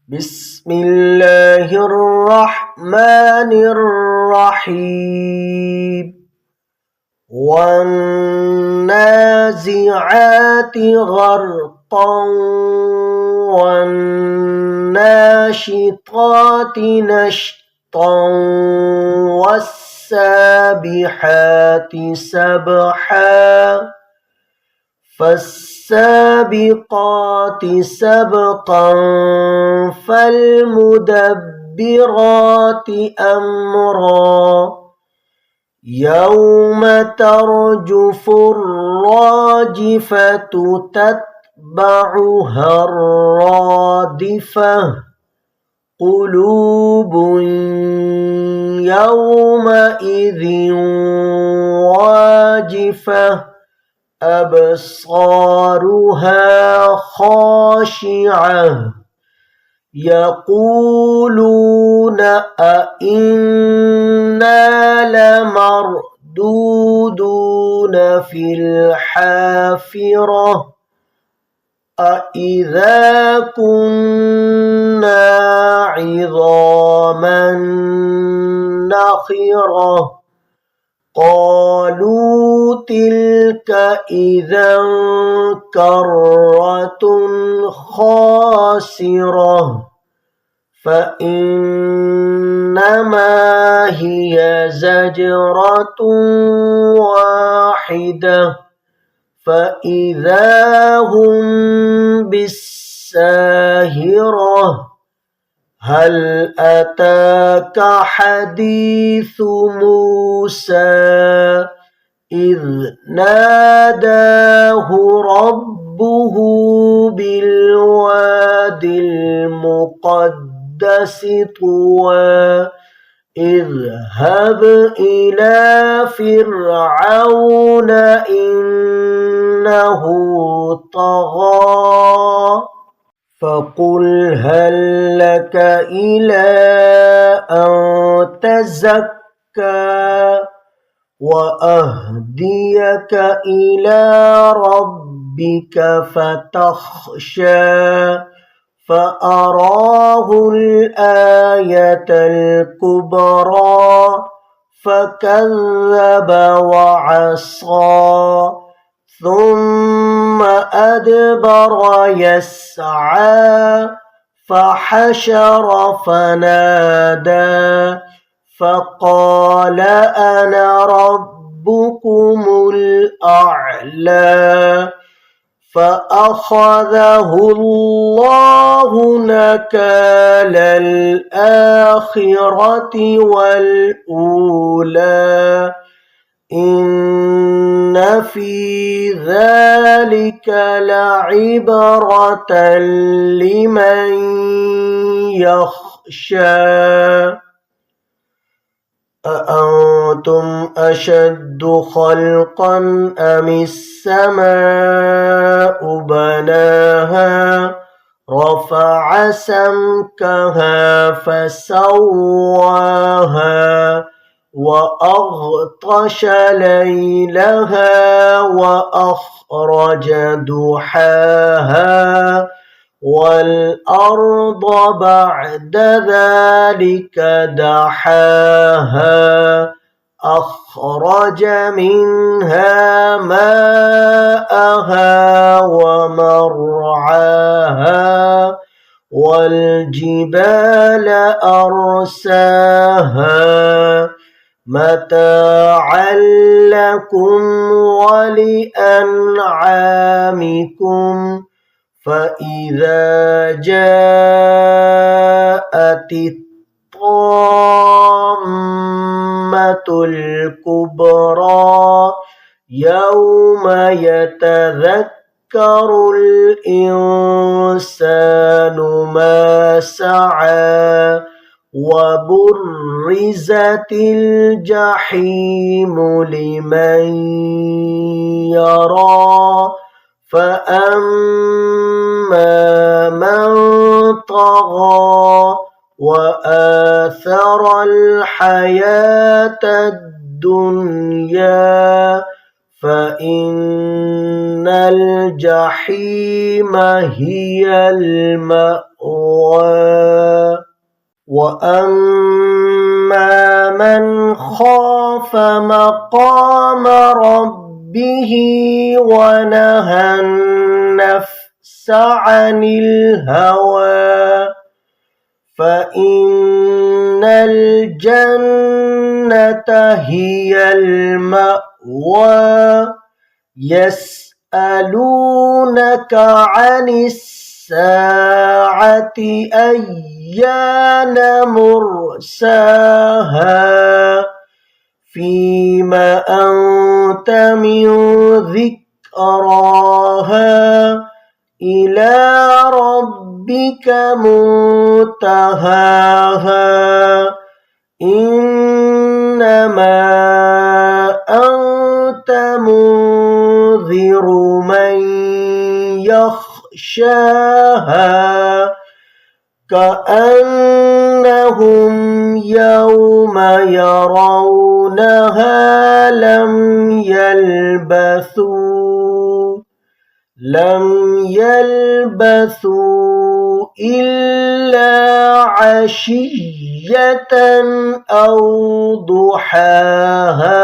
بسم الله الرحمن الرحيم والنازعات غرقا والناشطات نشطا والسابحات سبحا فالسابقات سبقا فالمدبرات أمرا يوم ترجف الراجفة تتبعها الرادفة قلوب يومئذ واجفة أبصارها خاشعة يقولون أئنا لمردودون في الحافرة أئذا كنا عظاما نخرة قالوا تلك إذا كرة خاسرة فإنما هي زجرة واحدة فإذا هم بالساهرة هل أتاك حديث موسى إذ ناداه ربه بالواد المقدس طوى اذهب إلى فرعون إنه طغى فقل هل لك إلى أن تزكى وأهديك إلى ربك فتخشى فأراه الآية الكبرى فكذب وعصى ثم أدبر يسعى فحشر فنادى فقال أنا ربكم الأعلى فأخذه الله نكال الآخرة والأولى إن في ذلك لعبرة لمن يخشى أأنتم أشد خلقا أم السماء بناها رفع سمكها فسواها وأغطش ليلها وأخرج ضحاها والأرض بعد ذلك دحاها أخرج منها ماءها ومرعاها والجبال أرساها متاعا لكم ولأنعامكم فإذا جاءت الطامة الكبرى يوم يتذكر الإنسان ما سعى وبرزت الجحيم لمن يرى فأما من طغى وآثر الحياة الدنيا فإن الجحيم هي المأوى وأما من خاف مقام ربه ونهى النفس عن الهوى فإن الجنة هي المأوى يسألونك عن الساعة أيان مرساها فيما أنت من ذكراها إلى ربك منتهاها إنما أنت منذر من يخشاها كأنهم يوم يرونها لم يلبثوا إلا عشية أو ضحاها